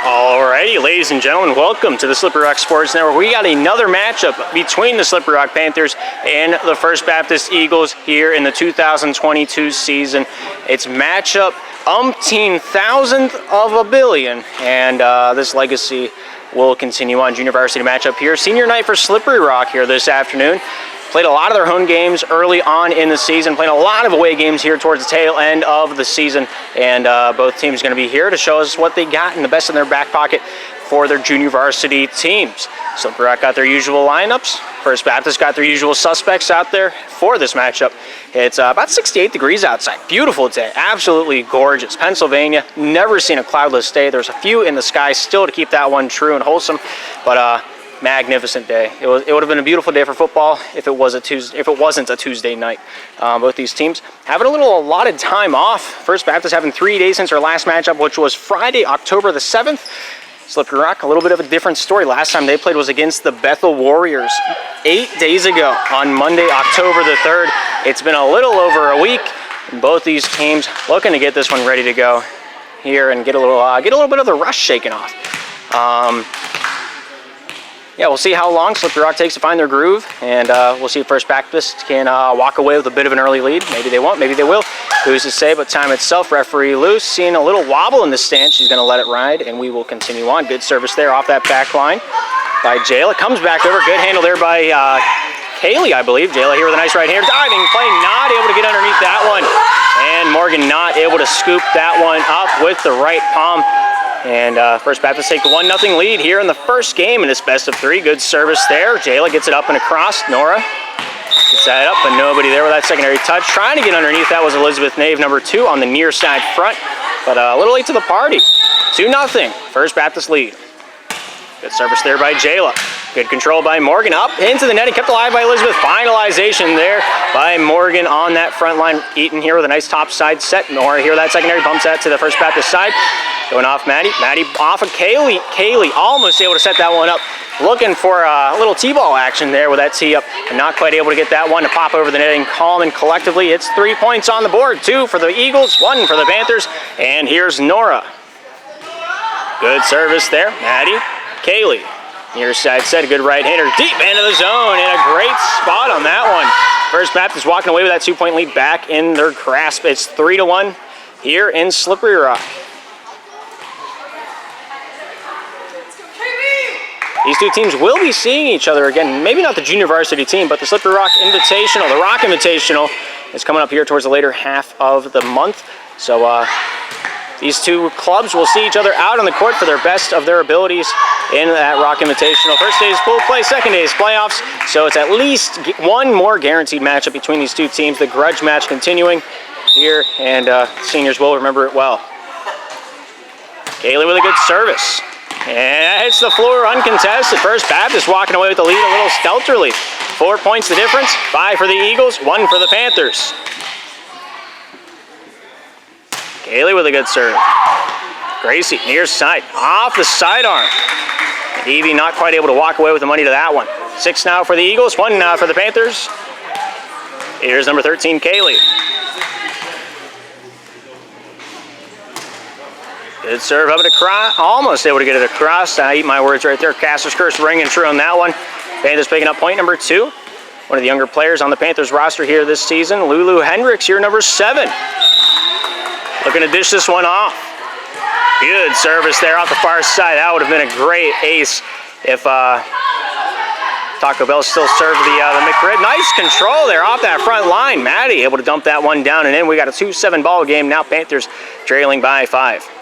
Alrighty, ladies and gentlemen, welcome to the Slippery Rock Sports Network. We got another matchup between the Slippery Rock Panthers and the First Baptist Eagles here in the 2022 season. It's matchup umpteen thousandth of a billion, and this legacy will continue on. Junior varsity matchup here. Senior night for Slippery Rock here this afternoon. Played a lot of their home games early on in the season, playing a lot of away games here towards the tail end of the season, and both teams are going to be here to show us what they got and the best in their back pocket for their junior varsity teams. Slippery Rock got their usual lineups. First Baptist got their usual suspects out there for this matchup. It's about 68 degrees outside. Beautiful day. Absolutely gorgeous. Pennsylvania, never seen a cloudless day. There's a few in the sky still to keep that one true and wholesome, but magnificent day. It would have been a beautiful day for football if it wasn't a Tuesday night. Both these teams having a little allotted time off. First Baptist having 3 days since their last matchup, which was Friday, October the 7th. Slippery Rock, a little bit of a different story. Last time they played was against the Bethel Warriors 8 days ago on Monday, October the 3rd. It's been a little over a week, and both these teams looking to get this one ready to go here and get a little bit of the rust shaken off. Yeah, we'll see how long Slippery Rock takes to find their groove, and we'll see if First Baptist can walk away with a bit of an early lead. Maybe they won't, maybe they will. Who's to say? But time itself, referee Luce, seeing a little wobble in the stance. She's going to let it ride, and we will continue on. Good service there off that back line by Jayla. Comes back over. Good handle there by Kaylee, I believe. Jayla here with a nice right hander. Diving play, not able to get underneath that one. And Morgan not able to scoop that one up with the right palm. And First Baptist take the 1-0 lead here in the first game in this best of three. Good service there. Jayla gets it up and across. Nora gets that up, but nobody there with that secondary touch. Trying to get underneath. That was Elizabeth Nave, number 2, on the near side front, but a little late to the party. 2-0. First Baptist lead. Good service there by Jayla. Good control by Morgan. Up into the net and kept alive by Elizabeth. Finalization there by Morgan on that front line. Eaton here with a nice top side set. Nora here, that secondary bumps that to the First Baptist side. Going off Maddie. Maddie off of Kaylee. Kaylee almost able to set that one up. Looking for a little T-ball action there with that tee up, and not quite able to get that one to pop over the netting. Calm and collectively, it's 3 points on the board. 2 for the Eagles, 1 for the Panthers. And here's Nora. Good service there. Maddie. Kaylee. Near side set, a good right hander. Deep into the zone, and a great spot on that one. First Baptist walking away with that 2-point lead back in their grasp. It's 3-1 here in Slippery Rock. These two teams will be seeing each other again. Maybe not the junior varsity team, but the Slippery Rock Invitational, the Rock Invitational, is coming up here towards the later half of the month. So these two clubs will see each other out on the court for their best of their abilities in that Rock Invitational. First day is pool play, second day is playoffs. So it's at least one more guaranteed matchup between these two teams. The grudge match continuing here, and seniors will remember it well. Kaylee with a good service. And that hits the floor uncontested. First Baptist walking away with the lead a little stealthily. 4 points the difference. 5 for the Eagles, 1 for the Panthers. Kaylee with a good serve. Gracie near side, off the sidearm. Evie not quite able to walk away with the money to that one. 6 now for the Eagles, 1 now for the Panthers. Here's number 13, Kaylee. Good serve up it across, almost able to get it across. I eat my words right there. Caster's curse ringing true on that one. Panthers picking up point number 2. One of the younger players on the Panthers roster here this season, Lulu Hendricks, here number 7. Looking to dish this one off. Good service there off the far side. That would have been a great ace if Taco Bell still served the McRib. Nice control there off that front line. Maddie able to dump that one down and in. We got a 2-7 ball game now. Panthers trailing by 5.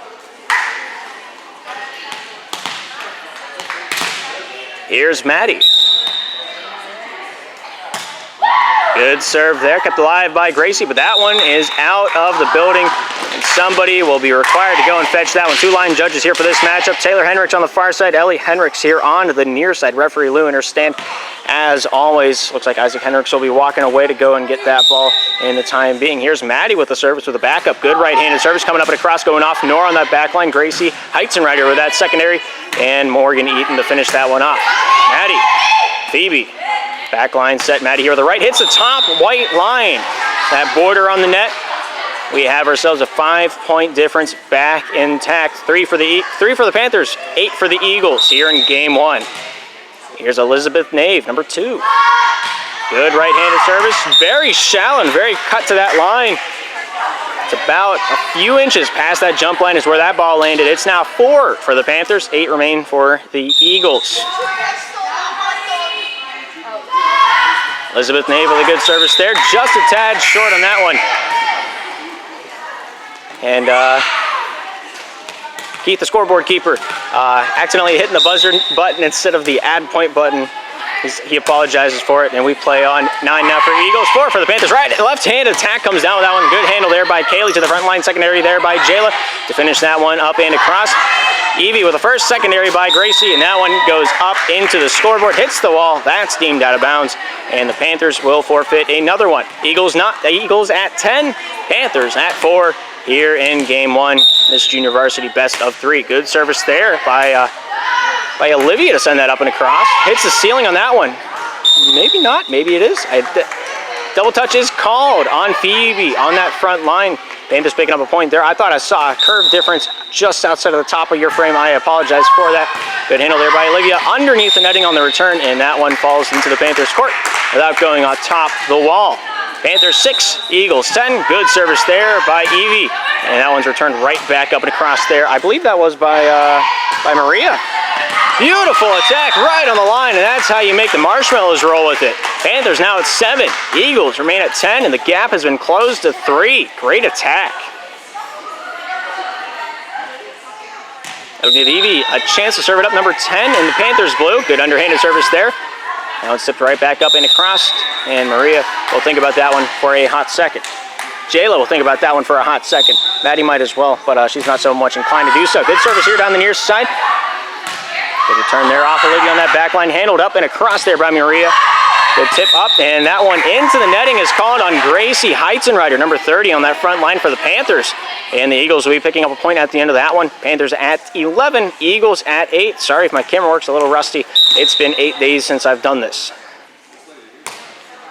Here's Maddie. Good serve there, kept alive by Gracie, but that one is out of the building, and somebody will be required to go and fetch that one. 2 line judges here for this matchup. Taylor Henricks on the far side, Ellie Henricks here on the near side. Referee Lou in her stand. As always, looks like Isaac Henricks will be walking away to go and get that ball in the time being. Here's Maddie with the service with a backup. Good right-handed service coming up and across, going off. Nora on that back line. Gracie Heizenreiter with that secondary, and Morgan Eaton to finish that one off. Maddie, Phoebe. Back line set. Maddie here with the right. Hits the top white line. That border on the net. We have ourselves a 5-point difference back intact. 3 for the Panthers, 8 for the Eagles here in game 1. Here's Elizabeth Nave, number 2. Good right-handed service, very shallow and very cut to that line. It's about a few inches past that jump line is where that ball landed. It's now 4 for the Panthers, 8 remain for the Eagles. Elizabeth Nave with a good service there, just a tad short on that one. And Keith, the scoreboard keeper, accidentally hitting the buzzer button instead of the add point button. He apologizes for it, and we play on. 9 now for Eagles, 4 for the Panthers. Right, left-handed attack comes down with that one. Good handle there by Kaylee to the front line. Secondary there by Jayla to finish that one up and across. Evie with the first secondary by Gracie, and that one goes up into the scoreboard, hits the wall. That's deemed out of bounds, and the Panthers will forfeit another one. Eagles at 10, Panthers at 4 here in game 1. This junior varsity best of 3. Good service there by Olivia to send that up and across. Hits the ceiling on that one. Maybe not. Maybe it is. Double touch is called on Phoebe on that front line. Panthers picking up a point there. I thought I saw a curve difference just outside of the top of your frame. I apologize for that. Good handle there by Olivia underneath the netting on the return, and that one falls into the Panthers' court without going on top the wall. Panthers 6, Eagles 10. Good service there by Evie, and that one's returned right back up and across there. I believe that was by Maria. Beautiful attack right on the line, and that's how you make the marshmallows roll with it. Panthers now at 7. Eagles remain at 10, and the gap has been closed to 3. Great attack. That'll give Evie a chance to serve it up, number 10 in the Panthers blue. Good underhanded service there. Now it's tipped right back up and across, and Maria will think about that one for a hot second. Jayla will think about that one for a hot second. Maddie might as well, but she's not so much inclined to do so. Good service here down the near side. Good return there off Olivia on that back line. Handled up and across there by Maria. Good tip up, and that one into the netting is called on Gracie Heitzenreiter, number 30 on that front line for the Panthers. And the Eagles will be picking up a point at the end of that one. Panthers at 11, Eagles at 8. Sorry if my camera works a little rusty. It's been 8 days since I've done this.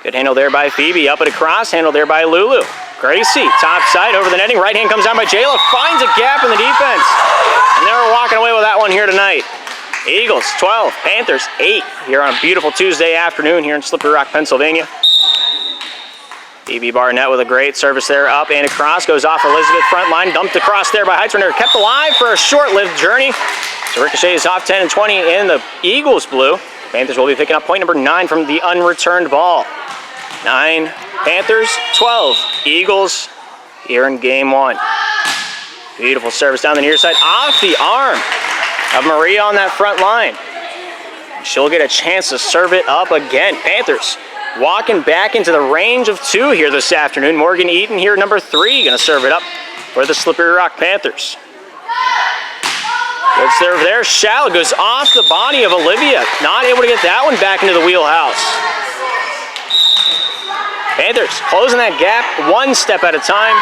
Good handle there by Phoebe, up and across. Handle there by Lulu. Gracie, top side over the netting. Right hand comes down by Jayla, finds a gap in the defense. And they're walking away with that one here tonight. Eagles 12, Panthers 8 here on a beautiful Tuesday afternoon here in Slippery Rock, Pennsylvania. Phoebe Barnett with a great service there, up and across, goes off Elizabeth front line, dumped across there by Heitzner, kept alive for a short-lived journey. So ricochets off 10 and 20 in the Eagles blue. Panthers will be picking up point number 9 from the unreturned ball. 9 Panthers, 12 Eagles here in game 1. Beautiful service down the near side, off the arm of Maria on that front line. She'll get a chance to serve it up again. Panthers walking back into the range of 2 here this afternoon. Morgan Eaton here, number 3, going to serve it up for the Slippery Rock Panthers. Good serve there. Shallow goes off the body of Olivia. Not able to get that one back into the wheelhouse. Panthers closing that gap 1 step at a time.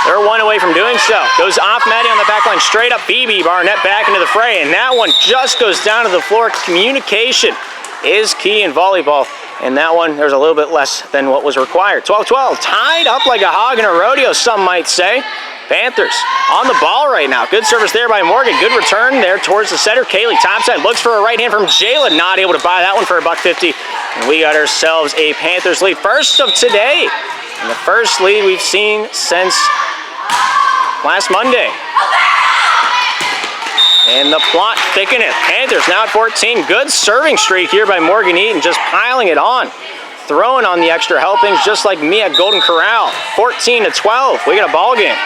They're 1 away from doing so. Goes off Maddie on the back line, straight up Phoebe Barnett back into the fray, and that one just goes down to the floor. Communication is key in volleyball, and that one, there's a little bit less than what was required. 12-12, tied up like a hog in a rodeo, some might say. Panthers on the ball right now. Good service there by Morgan. Good return there towards the center. Kaylee topside looks for a right hand from Jayla. Not able to buy that one for $1.50. And we got ourselves a Panthers lead. First of today. And the first lead we've seen since last Monday. And the plot thickening. Panthers now at 14. Good serving streak here by Morgan Eaton. Just piling it on. Throwing on the extra helpings just like me at Golden Corral. 14-12. We got a ball game.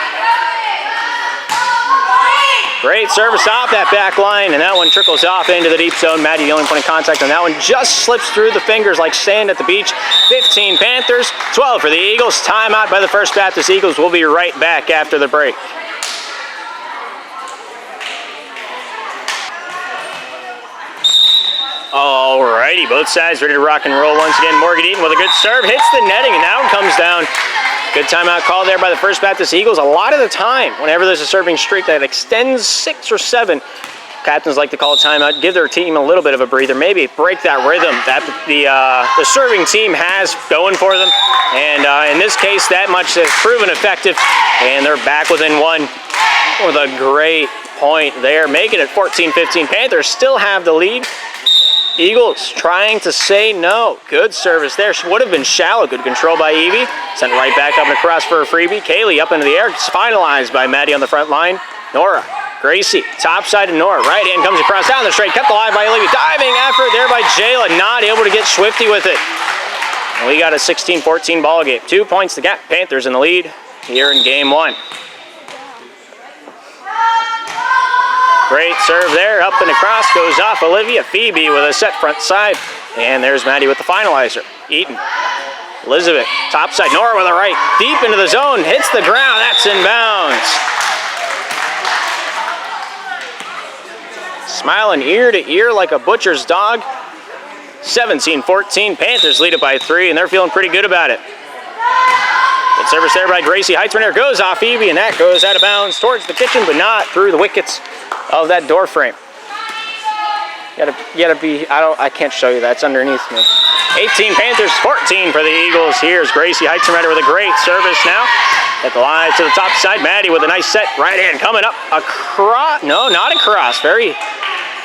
Great service off that back line, and that one trickles off into the deep zone. Maddie, the only point of contact on that one, just slips through the fingers like sand at the beach. 15 Panthers, 12 for the Eagles. Timeout by the First Baptist Eagles. We'll be right back after the break. Alrighty, both sides ready to rock and roll once again. Morgan Eaton with a good serve, hits the netting, and that one comes down. Good timeout call there by the First Baptist Eagles. A lot of the time, whenever there's a serving streak that extends 6 or 7, captains like to call a timeout, give their team a little bit of a breather, maybe break that rhythm that the serving team has going for them. And in this case, that much has proven effective, and they're back within one with a great point there, making it 14-15. Panthers still have the lead. Eagles trying to say no. Good service there. Would have been shallow. Good control by Evie. Sent right back up and across for a freebie. Kaylee up into the air. It's finalized by Maddie on the front line. Nora. Gracie. Top side to Nora. Right hand comes across down the straight. Kept alive by Olivia. Diving effort there by Jayla. Not able to get swifty with it. And we got a 16-14 ball game. 2 points to gap. Panthers in the lead here in game one. Great serve there, up and across, goes off Olivia. Phoebe with a set front side. And there's Maddie with the finalizer. Eaton. Elizabeth, top side, Nora with a right. Deep into the zone, hits the ground, that's in bounds. Smiling ear to ear like a butcher's dog. 17-14, Panthers lead it by 3, and they're feeling pretty good about it. Good service there by Gracie Heitzmann. Goes off Phoebe, and that goes out of bounds towards the kitchen, but not through the wickets of that door frame. You gotta be, I can't show you that, it's underneath me. 18 Panthers, 14 for the Eagles. Here's Gracie Heitzmann with a great service now. At the line to the top side, Maddie with a nice set, right hand coming up across, no, not across,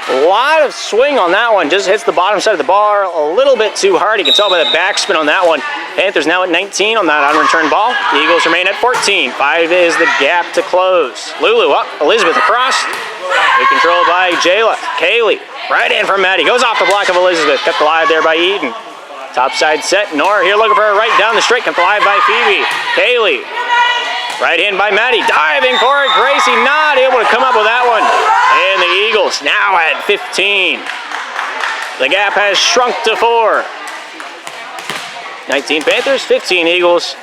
a lot of swing on that one, just hits the bottom side of the bar a little bit too hard. You can tell by the backspin on that one. Panthers now at 19 on that on-return ball. The Eagles remain at 14. 5 is the gap to close. Lulu up, Elizabeth across. Good control by Jayla. Kaylee, right in from Maddie. Goes off the block of Elizabeth. Kept alive there by Eden. Top side set. Nora here looking for her right down the straight. Kept alive by Phoebe. Kaylee. Right in by Maddie. Diving for it. Gracie not able to come up with that one. And the Eagles now at 15. The gap has shrunk to 4. 19 Panthers, 15 Eagles.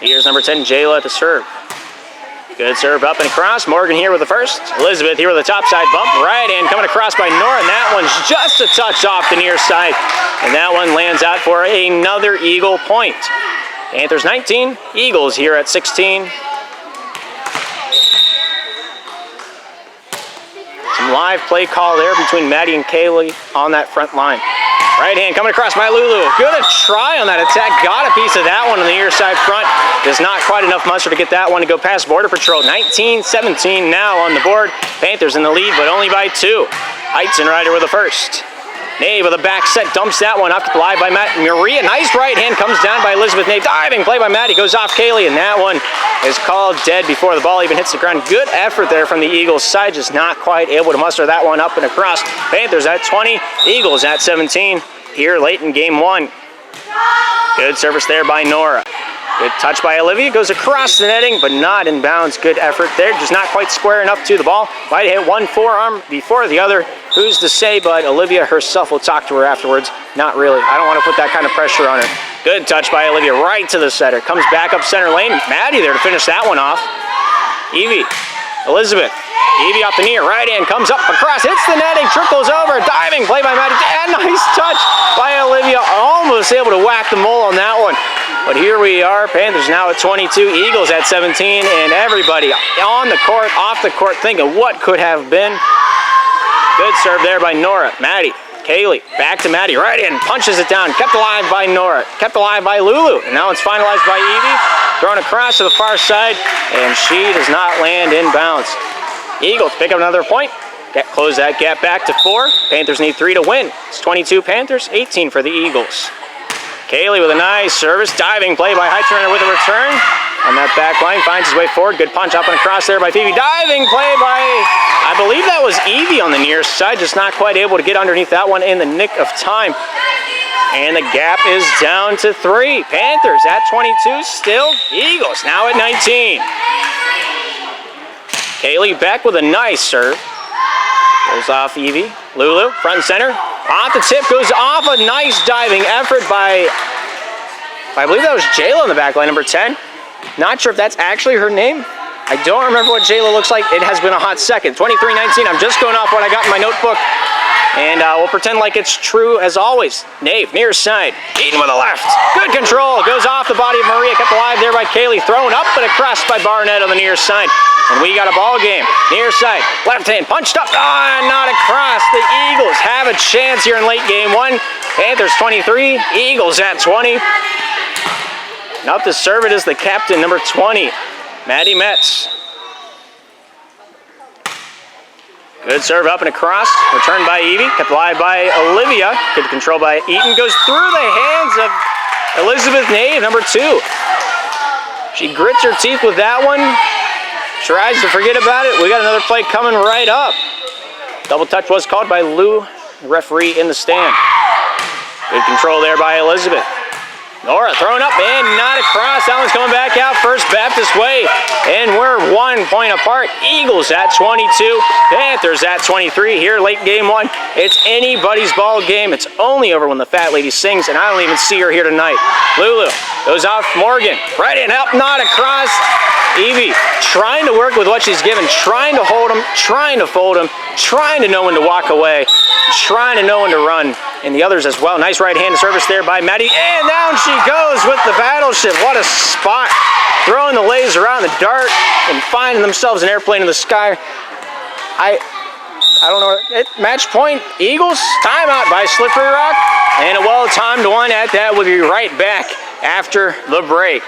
Here's number 10, Jayla at the serve. Good serve up and across. Morgan here with the first. Elizabeth here with the top side bump. Right hand coming across by Nora, and that one's just a touch off the near side. And that one lands out for another Eagle point. Panthers 19, Eagles here at 16. Some live play call there between Maddie and Kaylee on that front line. Right hand coming across by Lulu. Good try on that attack. Got a piece of that one on the near side front. There's not quite enough mustard to get that one to go past Border Patrol. 19-17 now on the board. Panthers in the lead, but only by 2. Heitzen with the first. Nave with a back set, dumps that one up to the live by Maria. Nice right hand comes down by Elizabeth. Nave diving play by Maddie, goes off Kaylee, and that one is called dead before the ball even hits the ground. Good effort there from the Eagles side, just not quite able to muster that one up and across. Panthers at 20, Eagles at 17 here late in game 1. Good service there by Nora. Good touch by Olivia, goes across the netting, but not in bounds. Good effort there, just not quite square enough to the ball. Might hit one forearm before the other. Who's to say, but Olivia herself will talk to her afterwards. Not really. I don't want to put that kind of pressure on her. Good touch by Olivia, right to the center. Comes back up center lane. Maddie there to finish that one off. Evie, Elizabeth. Evie off the knee, right hand comes up across, hits the netting, trickles over, diving play by Maddie. And nice touch by Olivia, almost able to whack the mole on that one. But here we are, Panthers now at 22, Eagles at 17, and everybody on the court, off the court, thinking what could have been. Good serve there by Nora. Maddie, Kaylee, back to Maddie, right in, punches it down, kept alive by Nora, kept alive by Lulu, and now it's finalized by Evie, thrown across to the far side, and she does not land in bounds. Eagles pick up another point, close that gap back to 4. Panthers need 3 to win. It's 22 Panthers, 18 for the Eagles. Kaylee with a nice service, diving play by Heitzmann with a return. On that back line, finds his way forward. Good punch up and across there by Phoebe. Diving play by, I believe that was Evie on the near side, just not quite able to get underneath that one in the nick of time. And the gap is down to 3. Panthers at 22 still. Eagles now at 19. Kaylee back with a nice serve. Goes off Evie. Lulu, front and center. Off the tip, goes off a nice diving effort by I believe that was Jayla in the back line, number 10. Not sure if that's actually her name. I don't remember what Jayla looks like. It has been a hot second. 23-19, I'm just going off what I got in my notebook. And we'll pretend like it's true as always. Nave, near side, Eaton with a left. Good control, goes off the body of Maria, kept alive there by Kaylee, thrown up but across by Barnett on the near side. And we got a ball game. Near side, left hand, punched up, not across. The Eagles have a chance here in late game one. Panthers 23, Eagles at 20. Up to serve it is the captain, number 20, Maddie Metz. Good serve up and across, returned by Evie, kept alive by Olivia. Good control by Eaton, goes through the hands of Elizabeth Nave, number 2. She grits her teeth with that one, tries to forget about it. We got another play coming right up. Double touch was called by Lou, referee in the stand. Good control there by Elizabeth. Nora thrown up and not across. That one's coming back out First Baptist way. And we're 1 point apart. Eagles at 22. Panthers at 23 here late game one. It's anybody's ball game. It's only over when the fat lady sings, and I don't even see her here tonight. Lulu goes off Morgan. Right in, up, not across. Evie trying to work with what she's given, trying to hold him, trying to fold him, trying to know when to walk away, trying to know when to run, and the others as well. Nice right-handed service there by Maddie, and down she goes with the battleship. What a spot. Throwing the laser around the dart and finding themselves an airplane in the sky. I don't know. Match point, Eagles, timeout by Slippery Rock, and a well-timed one at that. We'll be right back after the break.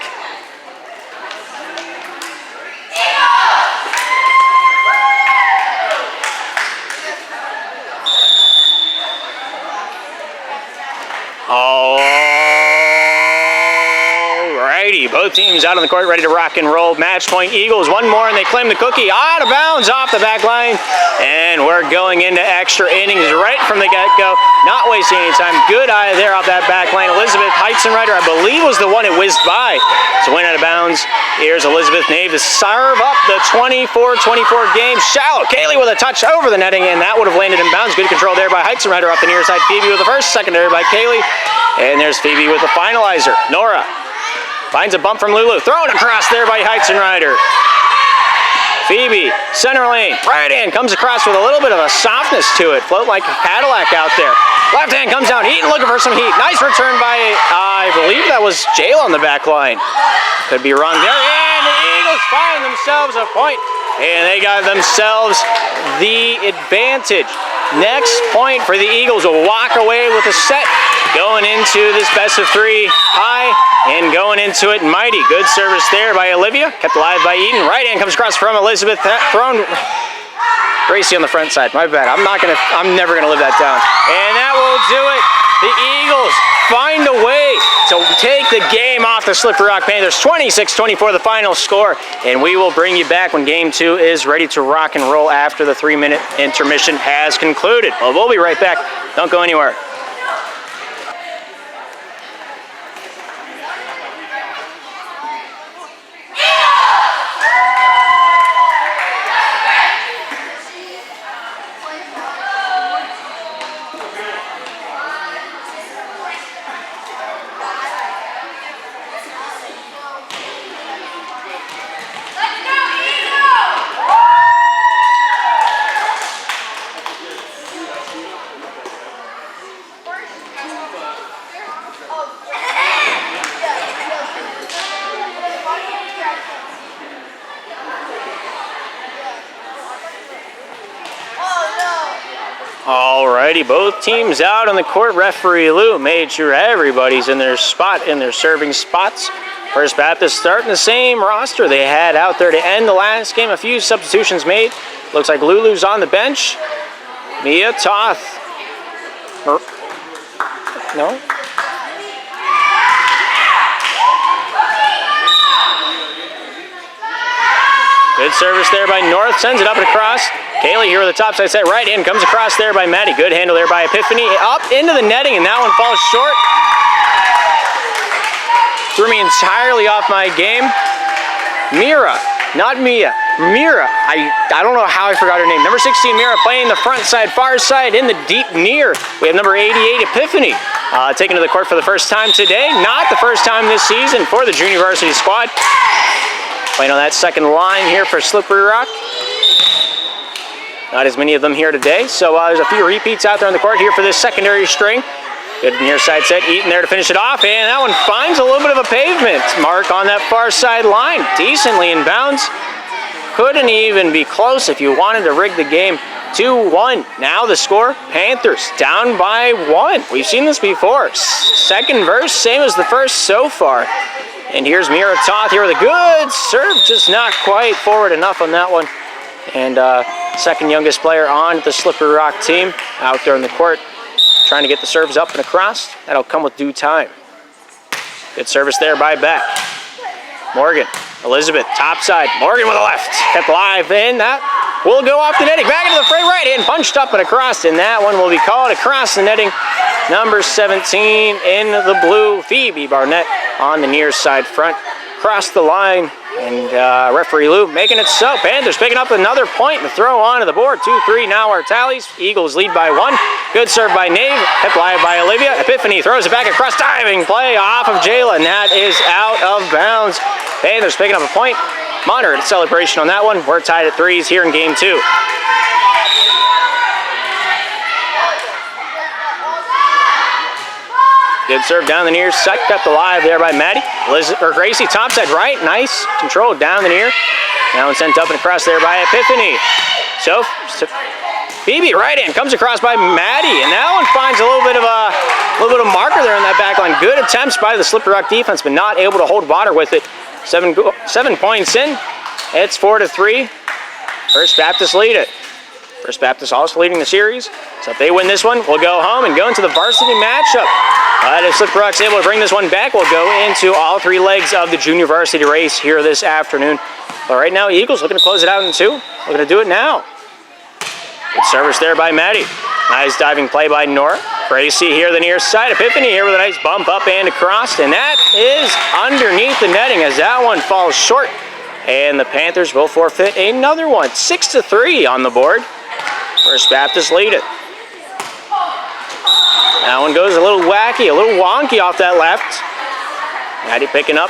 Alrighty, both teams out on the court ready to rock and roll. Match point Eagles, one more and they claim the cookie. Out of bounds off the back line. And we're going into extra innings right from the get-go. Not wasting any time. Good eye there off that back line. Elizabeth Heitzenreiter, I believe, was the one that whizzed by. So went out of bounds. Here's Elizabeth Nave to serve up the 24-24 game. Shallow. Kaylee with a touch over the netting, and that would have landed in bounds. Good control there by Heitzenreiter off the near side. Phoebe with the first, secondary by Kaylee. And there's Phoebe with the finalizer. Nora finds a bump from Lulu. Thrown across there by Heitzenreiter. Phoebe, center lane, right hand, comes across with a little bit of a softness to it. Float like a Cadillac out there. Left hand comes down, Eaton looking for some heat. Nice return by, I believe that was Jail on the back line. Could be wrong there. And the Eagles find themselves a point. And they got themselves the advantage. Next point for the Eagles will walk away with a set going into this best of three high and going into it mighty. Good service there by Olivia, kept alive by Eden. Right hand comes across from Elizabeth, thrown Gracie on the front side. My bad. I'm never gonna live that down. And that will do it. The Eagles find a way to take the game off the Slippery Rock Panthers. 26-24 the final score. And we will bring you back when game two is ready to rock and roll after the 3-minute intermission has concluded. Well, we'll be right back. Don't go anywhere. Alrighty, both teams out on the court. Referee Lou made sure everybody's in their spot, in their serving spots. First Baptist starting the same roster they had out there to end the last game. A few substitutions made. Looks like Lulu's on the bench. Mia Toth. No? Good service there by North, sends it up and across. Kaylee here with the top side set, right in, comes across there by Maddie. Good handle there by Epiphany, up into the netting, and that one falls short. Threw me entirely off my game. Mira, not Mia, Mira. I don't know how I forgot her name. Number 16, Mira, playing the front side, far side, in the deep near. We have number 88, Epiphany, taken to the court for the first time today. Not the first time this season for the junior varsity squad. Playing on that second line here for Slippery Rock. Not as many of them here today, so there's a few repeats out there on the court here for this secondary string. Good near side set, Eaton there to finish it off, and that one finds a little bit of a pavement mark on that far side line. Decently in bounds. Couldn't even be close if you wanted to rig the game. 2-1. Now the score, Panthers down by 1. We've seen this before. Second verse, same as the first so far. And here's Mira Toth here with a good serve, just not quite forward enough on that one. And second youngest player on the Slippery Rock team out there on the court, trying to get the serves up and across. That'll come with due time. Good service there by Beck. Morgan, Elizabeth, top side. Morgan with a left. Kept live in. That will go off the netting. Back into the fray right hand. Punched up and across. And that one will be called across the netting. Number 17 in the blue, Phoebe Barnett on the near side front. Across the line. And referee Lou making it so. Panthers picking up another point to throw onto the board. 2-3 now our tallies. Eagles lead by 1. Good serve by Nave. Hip live by Olivia. Epiphany throws it back across. Diving play off of Jayla. And that is out of bounds. Panthers picking up a point. Moderate celebration on that one. We're tied at 3s here in game 2. Good serve down the near. Set kept alive there by Maddie. Gracie, topside right. Nice control down the near. Now sent up and across there by Epiphany. So Phoebe right hand comes across by Maddie, and that one finds a little bit of marker there in that back line. Good attempts by the Slippery Rock defense, but not able to hold water with it. 7 points in. It's 4-3. First Baptist lead it. First Baptist also leading the series. So if they win this one, we'll go home and go into the varsity matchup. But if Slippery Rock's able to bring this one back, we'll go into all 3 legs of the junior varsity race here this afternoon. But right now, Eagles looking to close it out in 2. We're going to do it now. Good service there by Maddie. Nice diving play by Nora. Gracie here the near side. Epiphany here with a nice bump up and across. And that is underneath the netting as that one falls short. And the Panthers will forfeit another one. 6-3 on the board. First Baptist lead it. That one goes a little wacky, a little wonky off that left. Maddie picking up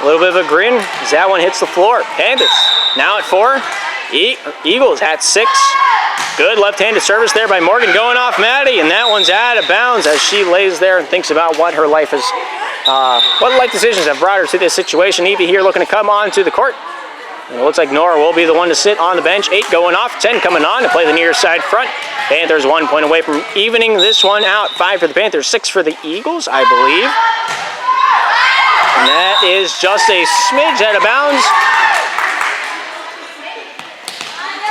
a little bit of a grin as that one hits the floor. Panthers now at 4. Eagles at 6. Good left-handed service there by Morgan going off Maddie, and that one's out of bounds as she lays there and thinks about what her life is, what life decisions have brought her to this situation. Evie here looking to come onto the court. And it looks like Nora will be the one to sit on the bench. 8 going off, 10 coming on to play the near side front. Panthers 1 point away from evening this one out. 5 for the Panthers, 6 for the Eagles, I believe. And that is just a smidge out of bounds.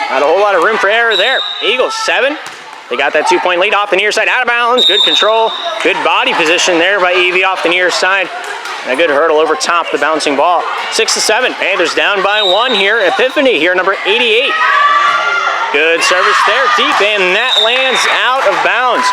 Not a whole lot of room for error there. Eagles 7. They got that 2-point lead off the near side, out of bounds. Good control, good body position there by Evie off the near side. And a good hurdle over top the bouncing ball. 6-7. Panthers down by 1 here. Epiphany here, number 88. Good service there, deep, and that lands out of bounds.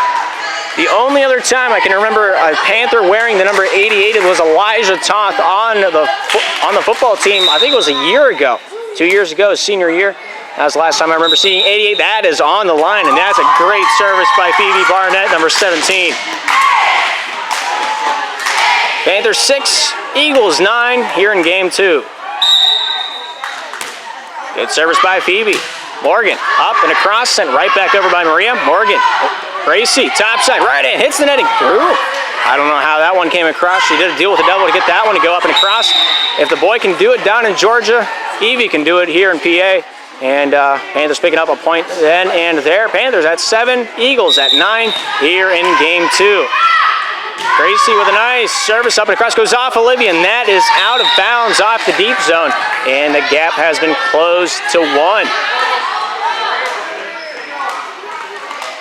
The only other time I can remember a Panther wearing the number 88 was Elijah Toth on the football team. I think it was a year ago, 2 years ago, senior year. That was the last time I remember seeing 88. That is on the line, and that's a great service by Phoebe Barnett, number 17. Panthers 6, Eagles 9 here in game 2. Good service by Phoebe. Morgan up and across, sent right back over by Maria. Morgan, Gracie, top side, right in, hits the netting. Through. I don't know how that one came across. She did a deal with the devil to get that one to go up and across. If the boy can do it down in Georgia, Evie can do it here in PA. And Panthers picking up a point then and there. Panthers at 7, Eagles at 9 here in game 2. Gracie with a nice service up and across, goes off Olivia, and that is out of bounds off the deep zone. And the gap has been closed to 1.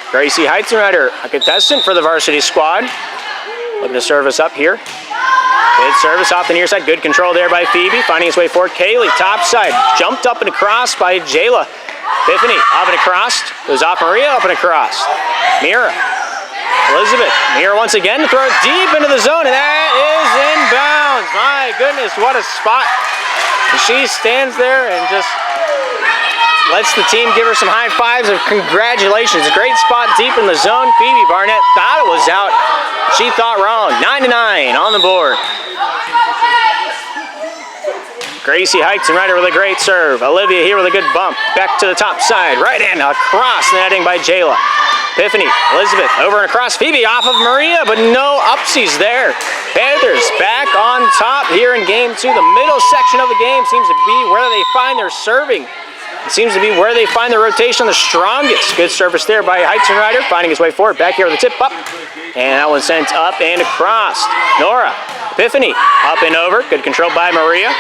Gracie Heizenreiter, a contestant for the varsity squad. Looking to service up here. Good service off the near side. Good control there by Phoebe. Finding his way forward. Kaylee, top side. Jumped up and across by Jayla. Epiphany, up and across. Goes off Maria, up and across. Mira. Elizabeth. Mira once again to throw it deep into the zone, and that is in bounds. My goodness, what a spot. And she stands there and just lets the team give her some high fives of congratulations. A great spot deep in the zone. Phoebe Barnett thought it was out. She thought wrong. 9-9 on the board. Gracie Heightenreiter with a great serve. Olivia here with a good bump. Back to the top side. Right hand across the netting by Jayla. Epiphany, Elizabeth, over and across. Phoebe off of Maria, but no upsies there. Panthers back on top here in game 2. The middle section of the game seems to be where they find their serving. It seems to be where they find their rotation the strongest. Good service there by Heightenreiter, finding his way forward. Back here with the tip up. And that one sent up and across. Nora, Epiphany, up and over. Good control by Maria.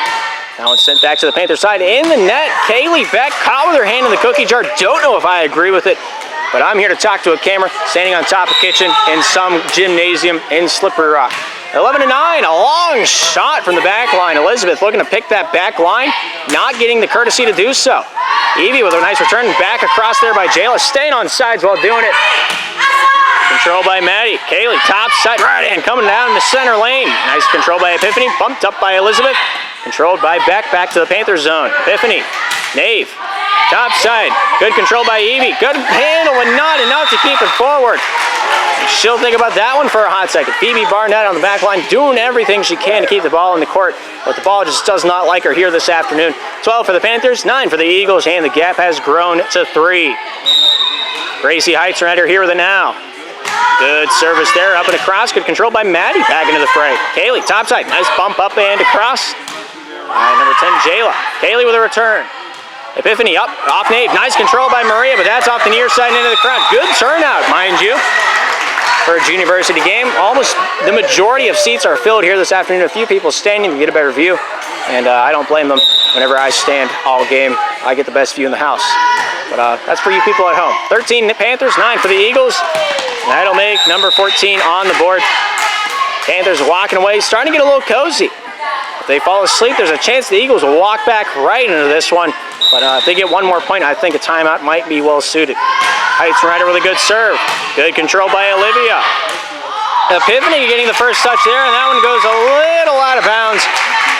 That one sent back to the Panther side. In the net, Kaylee Beck caught with her hand in the cookie jar. Don't know if I agree with it, but I'm here to talk to a camera standing on top of kitchen in some gymnasium in Slippery Rock. 11-9, a long shot from the back line. Elizabeth looking to pick that back line, not getting the courtesy to do so. Evie with a nice return back across there by Jayla, staying on sides while doing it. Control by Maddie. Kaylee, top side, right hand, coming down in the center lane. Nice control by Epiphany, bumped up by Elizabeth. Controlled by Beck, back to the Panther zone. Epiphany, Nave, top side. Good control by Evie. Good handle, but not enough to keep it forward. She'll think about that one for a hot second. Phoebe Barnett on the back line doing everything she can to keep the ball in the court, but the ball just does not like her here this afternoon. 12 for the Panthers, 9 for the Eagles, and the gap has grown to 3. Gracie Heightenreiter here with it now. Good service there, up and across. Good control by Maddie, back into the fray. Kaylee, topside, nice bump up and across. Number 10, Jayla. Kaylee with a return. Epiphany up, off Nave. Nice control by Maria, but that's off the near side and into the crowd. Good turnout, mind you, for a junior varsity game. Almost the majority of seats are filled here this afternoon. A few people standing to get a better view, and I don't blame them. Whenever I stand all game, I get the best view in the house. But that's for you people at home. 13 Panthers, 9 for the Eagles. And that'll make number 14 on the board. Panthers walking away, starting to get a little cozy. If they fall asleep, there's a chance the Eagles will walk back right into this one. But if they get one more point, I think a timeout might be well suited. Heightenreiter with a good serve. Good control by Olivia. Epiphany getting the first touch there, and that one goes a little out of bounds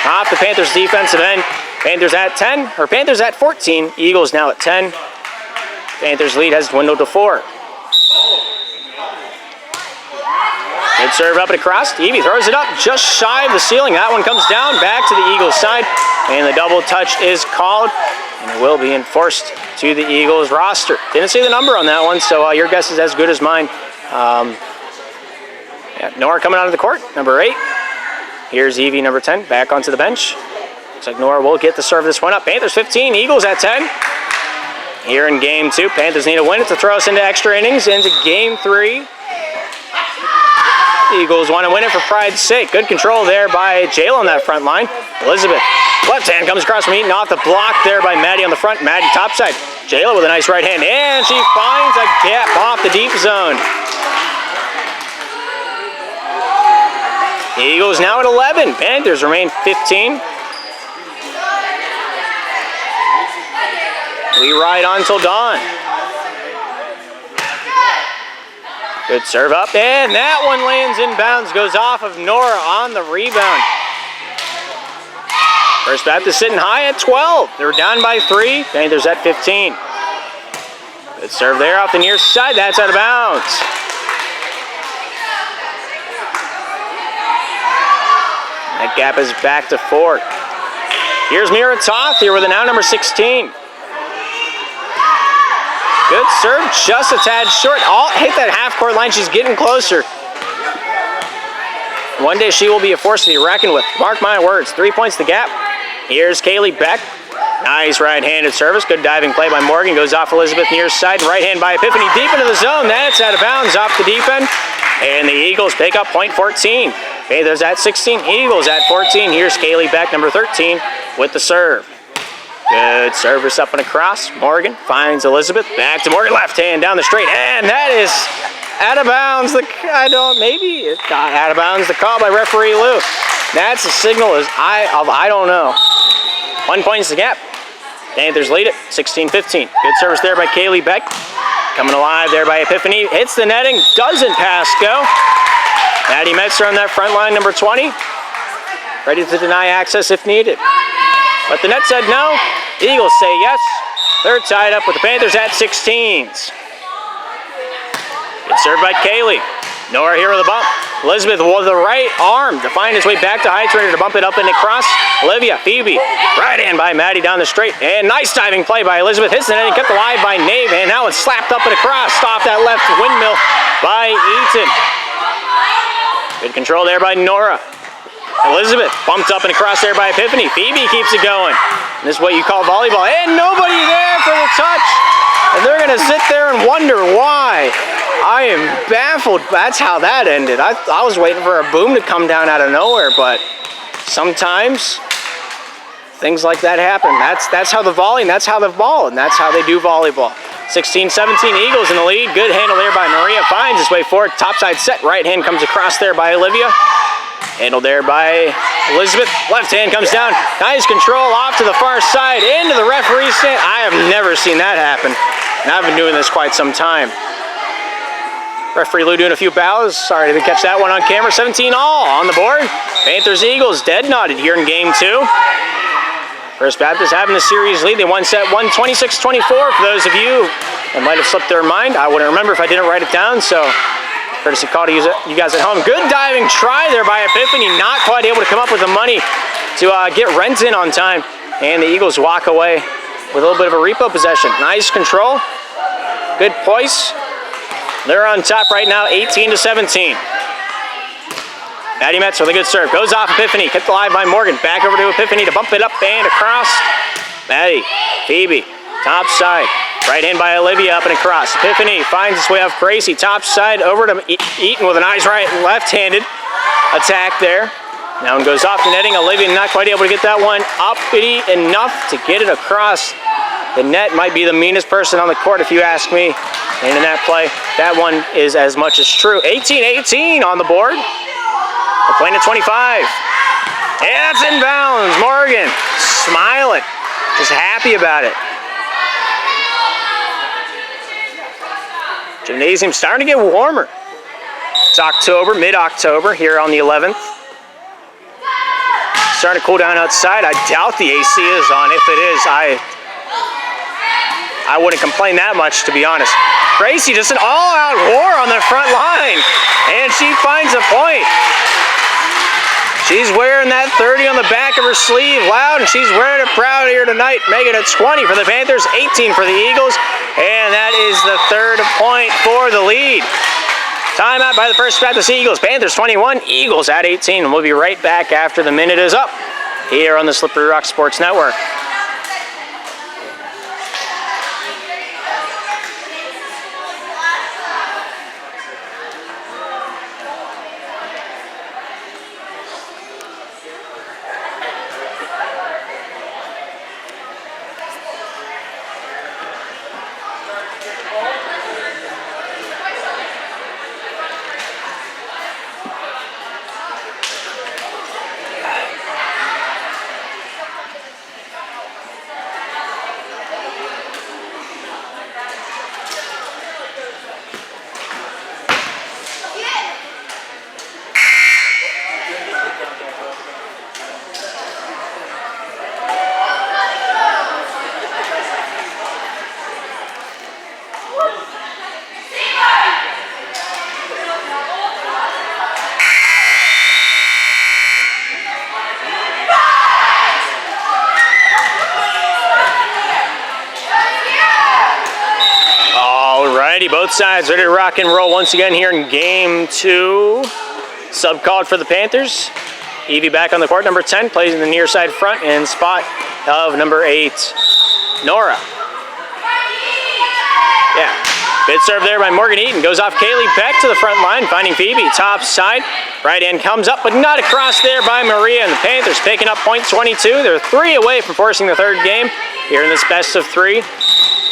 off the Panthers defensive end. Panthers at 10, or Panthers at 14. Eagles now at 10. Panthers lead has dwindled to 4. Good serve up and across. Evie throws it up just shy of the ceiling. That one comes down back to the Eagles side, and the double touch is called, and it will be enforced to the Eagles roster. Didn't see the number on that one, so your guess is as good as mine. Nora coming out of the court, number 8. Here's Evie, number 10, back onto the bench. Looks like Nora will get the serve this one up. Panthers 15, Eagles at 10. Here in game 2, Panthers need a win to throw us into extra innings, into game 3. Eagles want to win it for pride's sake. Good control there by Jayla on that front line. Elizabeth, left hand comes across from Eaton off the block there by Maddie on the front. Maddie topside. Jayla with a nice right hand, and she finds a gap off the deep zone. Eagles now at 11. Panthers remain 15. We ride on till dawn. Good serve up, and that one lands inbounds, goes off of Nora on the rebound. First Baptist sitting high at 12. They're down by 3. Panthers at 15. Good serve there off the near side. That's out of bounds. That gap is back to 4. Here's Mira Toth here with it now, number 16. Good serve, just a tad short. Hit that half-court line. She's getting closer. One day she will be a force to be reckoned with. Mark my words. 3 points the gap. Here's Kaylee Beck. Nice right-handed service. Good diving play by Morgan. Goes off Elizabeth near side. Right hand by Epiphany. Deep into the zone. That's out of bounds off the deep end. And the Eagles pick up point 14. Panthers at 16. Eagles at 14. Here's Kaylee Beck, number 13, with the serve. Good service up and across. Morgan finds Elizabeth. Back to Morgan. Left hand down the straight. And that is out of bounds. Maybe it's not out of bounds. The call by referee Lou. That's a signal I don't know. 1 point's the gap. Panthers lead it, 16-15. Good service there by Kaylee Beck. Coming alive there by Epiphany. Hits the netting. Doesn't pass go. Maddie Metzer on that front line, number 20. Ready to deny access if needed. But the net said no. Eagles say yes. They're tied up with the Panthers at 16s. Good serve by Kaylee. Nora here with a bump. Elizabeth with the right arm to find his way back to high trainer to bump it up and across. Olivia, Phoebe, right hand by Maddie down the straight. And nice diving play by Elizabeth. Hits the net and kept alive by Nave. And now it's slapped up and across. Off that left windmill by Eaton. Good control there by Nora. Elizabeth bumped up and across there by Epiphany. Phoebe keeps it going. And this is what you call volleyball. And nobody there for the touch. And they're going to sit there and wonder why. I am baffled. That's how that ended. I was waiting for a boom to come down out of nowhere, but sometimes things like that happen. That's how the volley, and that's how the ball, and that's how they do volleyball. 16-17 Eagles in the lead. Good handle there by Maria. Finds his way forward. Topside set. Right hand comes across there by Olivia. Handled there by Elizabeth. Left hand comes down. Nice control off to the far side. Into the referee's stand. I have never seen that happen. And I've been doing this quite some time. Referee Lou doing a few bows. Sorry to catch that one on camera. 17 all on the board. Panthers Eagles dead knotted here in game 2. First Baptist having the series lead. They won set 126-24. For those of you that might have slipped their mind, I wouldn't remember if I didn't write it down. So courtesy call to you guys at home. Good diving try there by Epiphany. Not quite able to come up with the money to get rent in on time. And the Eagles walk away with a little bit of a repo possession. Nice control. Good poise. They're on top right now, 18-17. Maddie Metz with a good serve. Goes off Epiphany. Kept alive by Morgan. Back over to Epiphany to bump it up and across. Maddie, Phoebe, top side. Right hand by Olivia up and across. Epiphany finds its way off Gracie. Top side over to Eaton with a nice right and left-handed attack there. Now one goes off the netting. Olivia not quite able to get that one uppity enough to get it across. The net might be the meanest person on the court if you ask me. And in that play, that one is as much as true. 18-18 on the board. We're playing at 25. And that's inbounds. Morgan smiling, just happy about it. Gymnasium starting to get warmer. It's October, mid-October here on the 11th. Starting to cool down outside. I doubt the AC is on. If it is, I wouldn't complain that much, to be honest. Gracie just an all-out war on the front line, and she finds a point. She's wearing that 30 on the back of her sleeve loud, and she's wearing it proud here tonight, making it 20 for the Panthers, 18 for the Eagles, and that is the third point for the lead. Timeout by the First Baptist Eagles. Panthers 21, Eagles at 18, and we'll be right back after the minute is up here on the Slippery Rock Sports Network. Both sides ready to rock and roll once again here in game 2. Sub called for the Panthers. Evie back on the court, number 10, plays in the near side front in spot of number 8, Nora. Yeah, good serve there by Morgan Eaton. Goes off Kaylee Beck to the front line, finding Phoebe. Top side, right hand comes up, but not across there by Maria. And the Panthers picking up point 22. They're 3 away from forcing the third game here in this best of 3.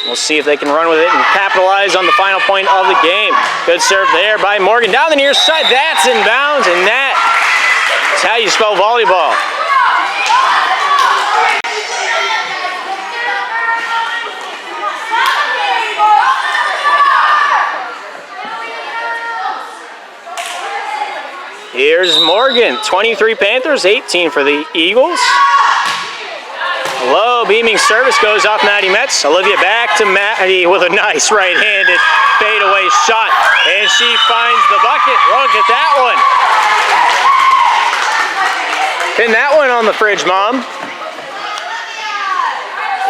We'll see if they can run with it and capitalize on the final point of the game. Good serve there by Morgan. Down the near side, that's inbounds, and that's how you spell volleyball. Here's Morgan, 23 Panthers, 18 for the Eagles. Low go. Beaming service goes off Maddie Metz. Olivia back to Maddie with a nice right-handed fadeaway shot. And she finds the bucket. Look at that one. Pin that one on the fridge, Mom.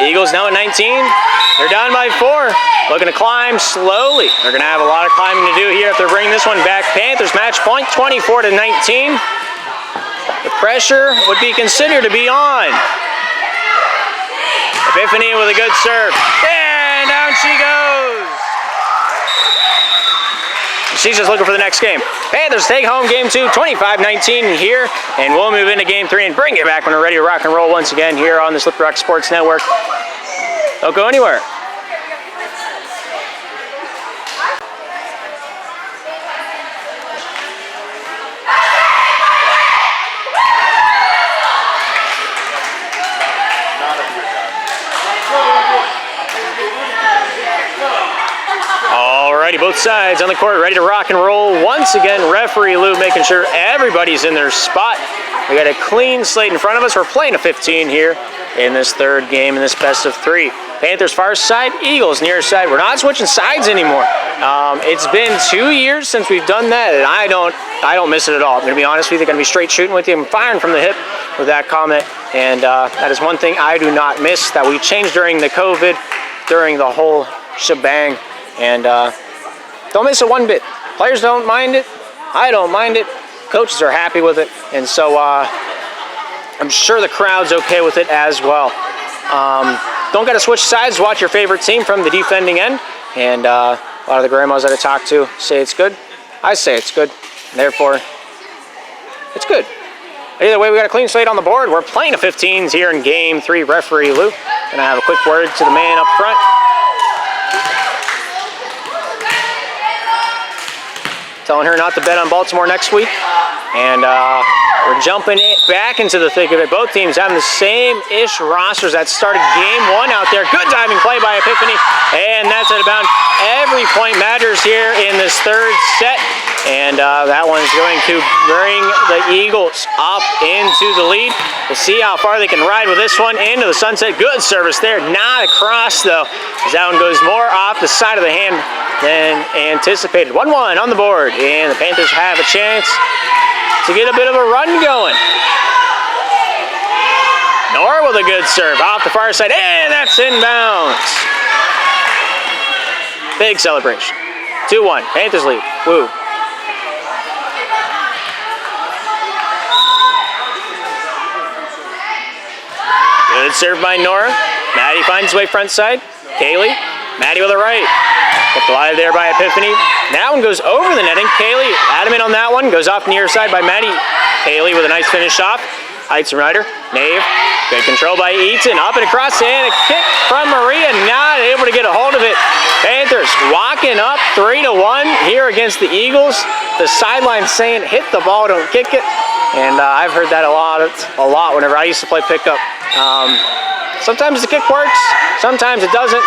Eagles now at 19. They're down by 4. Looking to climb slowly. They're going to have a lot of climbing to do here if they're bringing this one back. Panthers match point 24-19. The pressure would be considered to be on. Epiphany with a good serve. And down she goes. She's just looking for the next game. Panthers take home game 2, 25-19 here, and we'll move into game 3 and bring it back when we're ready to rock and roll once again here on the Slippery Rock Sports Network. Don't go anywhere. Alrighty, both sides on the court, ready to rock and roll. Once again, referee Lou making sure everybody's in their spot. We got a clean slate in front of us. We're playing a 15 here in this third game in this best of 3. Panthers far side, Eagles near side. We're not switching sides anymore. It's been 2 years since we've done that, and I don't miss it at all. I'm gonna be honest with you, gonna be straight shooting with you. I'm firing from the hip with that comment, and that is one thing I do not miss that we changed during the COVID, during the whole shebang, and don't miss it one bit. Players don't mind it. I don't mind it. Coaches are happy with it, and so I'm sure the crowd's okay with it as well. Don't got to switch sides. Watch your favorite team from the defending end, and a lot of the grandmas that I talk to say it's good. I say it's good. Therefore, it's good. Either way, we got a clean slate on the board. We're playing a 15s here in game 3. Referee Lou. Gonna have a quick word to the man up front. Telling her not to bet on Baltimore next week. And we're jumping back into the thick of it. Both teams having the same-ish rosters that started game 1 out there. Good diving play by Epiphany. And that's at about every point matters here in this third set. And that one's going to bring the Eagles up into the lead. We'll see how far they can ride with this one into the sunset. Good service there. Not across, though, as that one goes more off the side of the hand than anticipated. 1-1 on the board, and the Panthers have a chance to get a bit of a run going. Nora with a good serve off the far side, and that's inbounds. Big celebration. 2-1, Panthers lead. Woo. Good serve by Nora. Maddie finds his way front side. Kaylee. Maddie with a right. Kept alive there by Epiphany. That one goes over the netting. Kaylee adamant on that one. Goes off near side by Maddie. Kaylee with a nice finish off. Heights and Ryder. Nave. Good control by Eaton. Up and across, and a kick from Maria. Not able to get a hold of it. Panthers walking up 3-1 here against the Eagles. The sideline saying, hit the ball, don't kick it. And I've heard that a lot whenever I used to play pickup. Sometimes the kick works, sometimes it doesn't.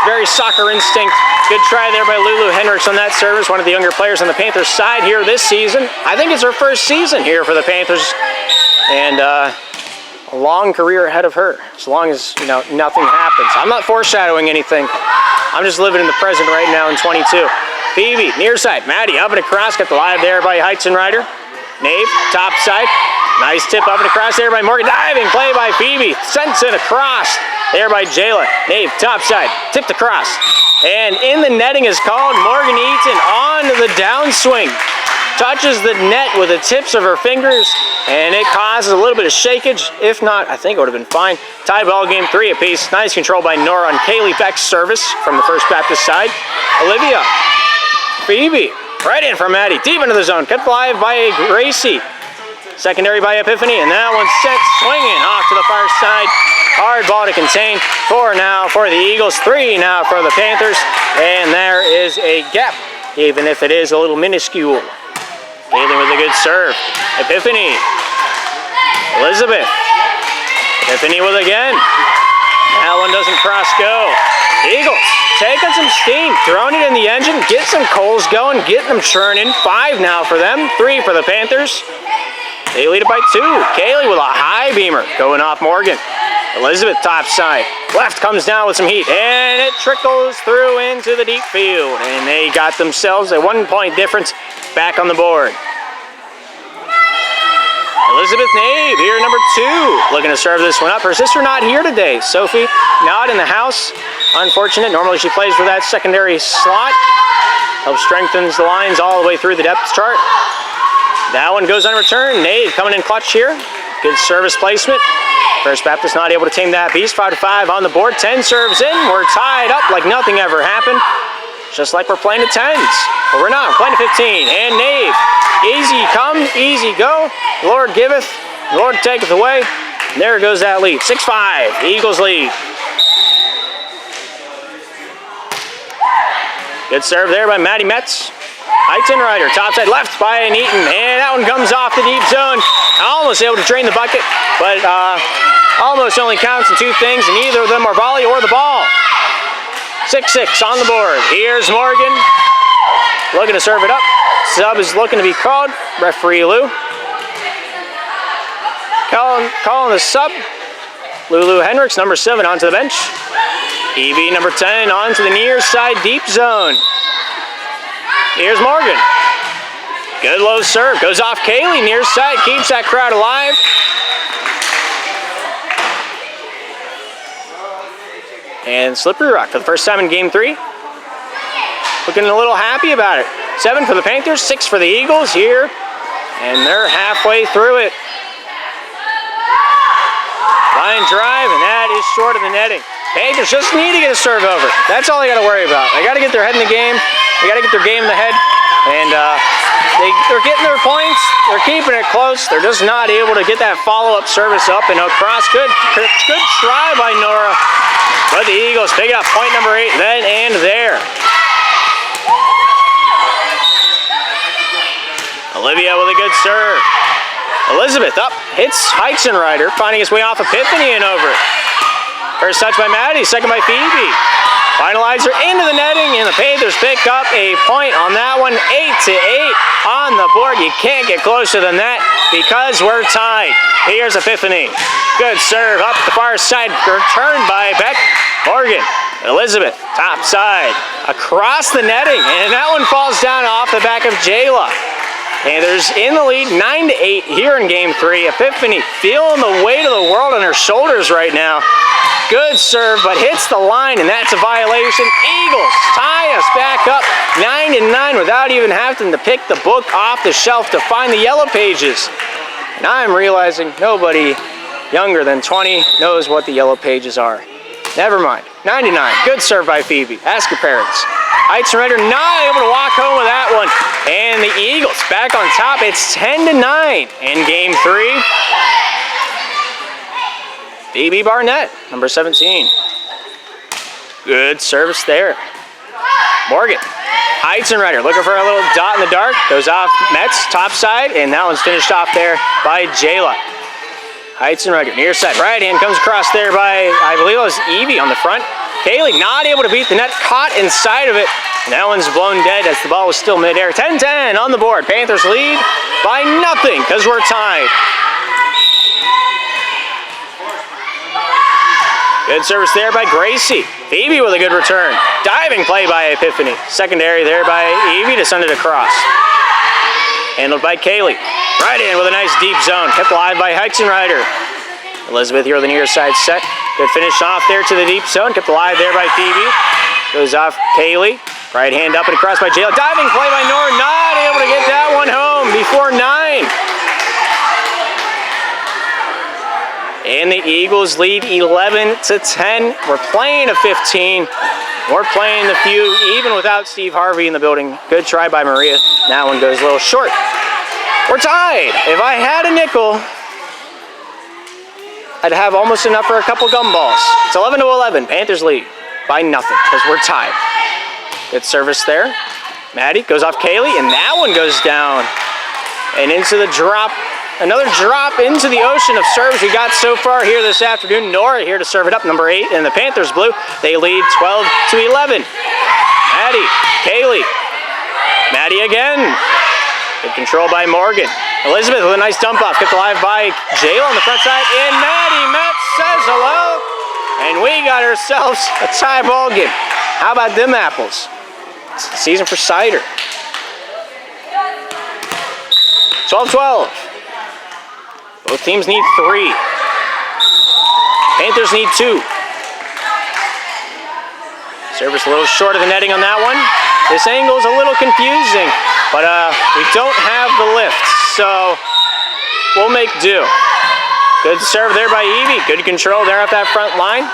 Very soccer instinct. Good try there by Lulu Hendricks on that service, one of the younger players on the Panthers side here this season. I think it's her first season here for the Panthers, and a long career ahead of her, as long as nothing happens. I'm not foreshadowing anything. I'm just living in the present right now in 22. Phoebe, near side. Maddie up and across, got the live there by Heights and Ryder. Nave, top side. Nice tip up and across there by Morgan. Diving play by Phoebe. Sends it across there by Jayla. Nave, top side. Tipped across. And in the netting is called. Morgan Eaton on the downswing. Touches the net with the tips of her fingers. And it causes a little bit of shakeage. If not, I think it would have been fine. Tie ball game 3 apiece. Nice control by Nora on Kaylee Beck's service from the First Baptist side. Olivia. Phoebe. Right in from Maddie. Deep into the zone. Kept alive by Gracie. Secondary by Epiphany, and that one's sent swinging off to the far side. Hard ball to contain. 4 now for the Eagles, 3 now for the Panthers, and there is a gap, even if it is a little minuscule. Galen with a good serve. Epiphany. Elizabeth. Epiphany with again. That one doesn't cross go. Eagles taking some steam, throwing it in the engine, get some coals going, getting them churning. 5 now for them, 3 for the Panthers. They lead it by 2. Kaylee with a high beamer going off Morgan. Elizabeth top side. Left comes down with some heat, and it trickles through into the deep field. And they got themselves a 1 point difference back on the board. Elizabeth Nave here, number 2, looking to serve this one up. Her sister not here today. Sophie not in the house. Unfortunate. Normally she plays for that secondary slot. Helps strengthens the lines all the way through the depth chart. That one goes on return. Nave coming in clutch here. Good service placement. First Baptist not able to tame that beast. 5-5 on the board. 10 serves in. We're tied up like nothing ever happened. Just like we're playing to 10s. But we're not. We're playing to 15. And Nave. Easy come, easy go. Lord giveth, Lord taketh away. And there goes that lead. 6-5. Eagles lead. Good serve there by Maddie Metz. Heightenreiter, topside left by Eaton, and that one comes off the deep zone. Almost able to drain the bucket, but almost only counts in 2 things, and neither of them are volley or the ball. 6-6 on the board. Here's Morgan, looking to serve it up. Sub is looking to be called. Referee Lou. Calling the sub. Lulu Hendricks, number 7, onto the bench. Evie, number 10, onto the near side deep zone. Here's Morgan. Good low serve. Goes off Kaylee. Near side. Keeps that crowd alive. And slippery rock for the first time in game 3. Looking a little happy about it. 7 for the Panthers. 6 for the Eagles here. And they're halfway through it. Line drive, and that is short of the netting. Panthers just need to get a serve over. That's all they got to worry about. They got to get their head in the game. They got to get their game in the head. And they're getting their points. They're keeping it close. They're just not able to get that follow-up service up and across. Good try by Nora. But the Eagles pick up point number 8 then and there. Olivia with a good serve. Elizabeth up, hits Heisenreiter, finding his way off Epiphany and over. First touch by Maddie, second by Phoebe. Finalizer into the netting, and the Panthers pick up a point on that one. 8-8 on the board. You can't get closer than that because we're tied. Here's Epiphany. Good serve up the far side, returned by Beck. Morgan, Elizabeth, top side, across the netting, and that one falls down off the back of Jayla. Panthers in the lead, 9-8 here in game 3. Epiphany feeling the weight of the world on her shoulders right now. Good serve, but hits the line, and that's a violation. Eagles tie us back up 9-9 without even having to pick the book off the shelf to find the yellow pages. And I'm realizing nobody younger than 20 knows what the yellow pages are. Never mind. 99. Good serve by Phoebe. Ask your parents. Heisenreiter not able to walk home with that one. And the Eagles back on top. It's 10-9 in game 3. Phoebe Barnett, number 17. Good service there. Morgan. Heisenreiter looking for a little dot in the dark. Goes off Metz, top side, and that one's finished off there by Jayla. Heisenreiter, near side, right hand comes across there by, I believe it was Evie on the front. Kaylee not able to beat the net, caught inside of it. And that one's blown dead as the ball was still midair. 10-10 on the board. Panthers lead by nothing because we're tied. Good service there by Gracie. Phoebe with a good return. Diving play by Epiphany. Secondary there by Evie to send it across. Handled by Kaylee. Right in with a nice deep zone. Kept alive by Heisenreiter. Elizabeth here with the near side set. Good finish off there to the deep zone. Kept alive there by Phoebe. Goes off Kaylee. Right hand up and across by Jayla. Diving play by Nora. Not able to get that one home before 9. And the Eagles lead 11-10. We're playing a 15. We're playing the few even without Steve Harvey in the building. Good try by Maria. That one goes a little short. We're tied. If I had a nickel, I'd have almost enough for a couple gumballs. It's 11-11. Panthers lead by nothing because we're tied. Good service there. Maddie goes off Kaylee, and that one goes down. And into the drop. Another drop into the ocean of serves we got so far here this afternoon. Nora here to serve it up, number 8, and the Panthers blue. They lead 12-11. Maddie, Kaylee. Maddie again. Good control by Morgan. Elizabeth with a nice dump off. Kept alive by Jayla on the front side. And Maddie Metz says hello. And we got ourselves a tie ball game. How about them apples? It's the season for cider. 12-12. Both teams need 3. Panthers need 2. Service a little short of the netting on that one. This angle is a little confusing, but we don't have the lift, so we'll make do. Good serve there by Evie. Good control there at that front line.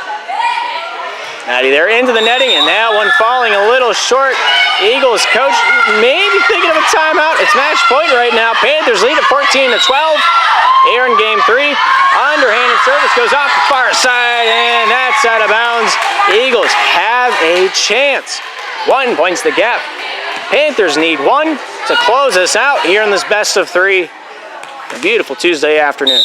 Maddie there into the netting, and that one falling a little short. Eagles coach maybe thinking of a timeout. It's match point right now. Panthers lead at 14-12. Here in game 3. Underhanded service goes off the far side, and that's out of bounds. Eagles have a chance. 1 point's the gap. Panthers need 1 to close us out here in this best of 3. A beautiful Tuesday afternoon.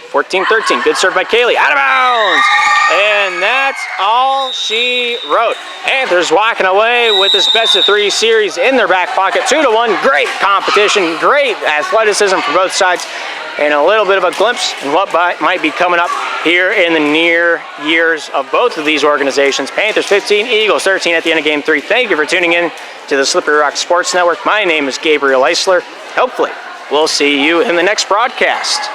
14-13. Good serve by Kaylee. Out of bounds. And that's all she wrote. Panthers walking away with this best of 3 series in their back pocket. 2-1. Great competition. Great athleticism from both sides. And a little bit of a glimpse in what might be coming up here in the near years of both of these organizations. Panthers 15, Eagles 13 at the end of game 3. Thank you for tuning in to the Slippery Rock Sports Network. My name is Gabriel Eisler. Hopefully, we'll see you in the next broadcast.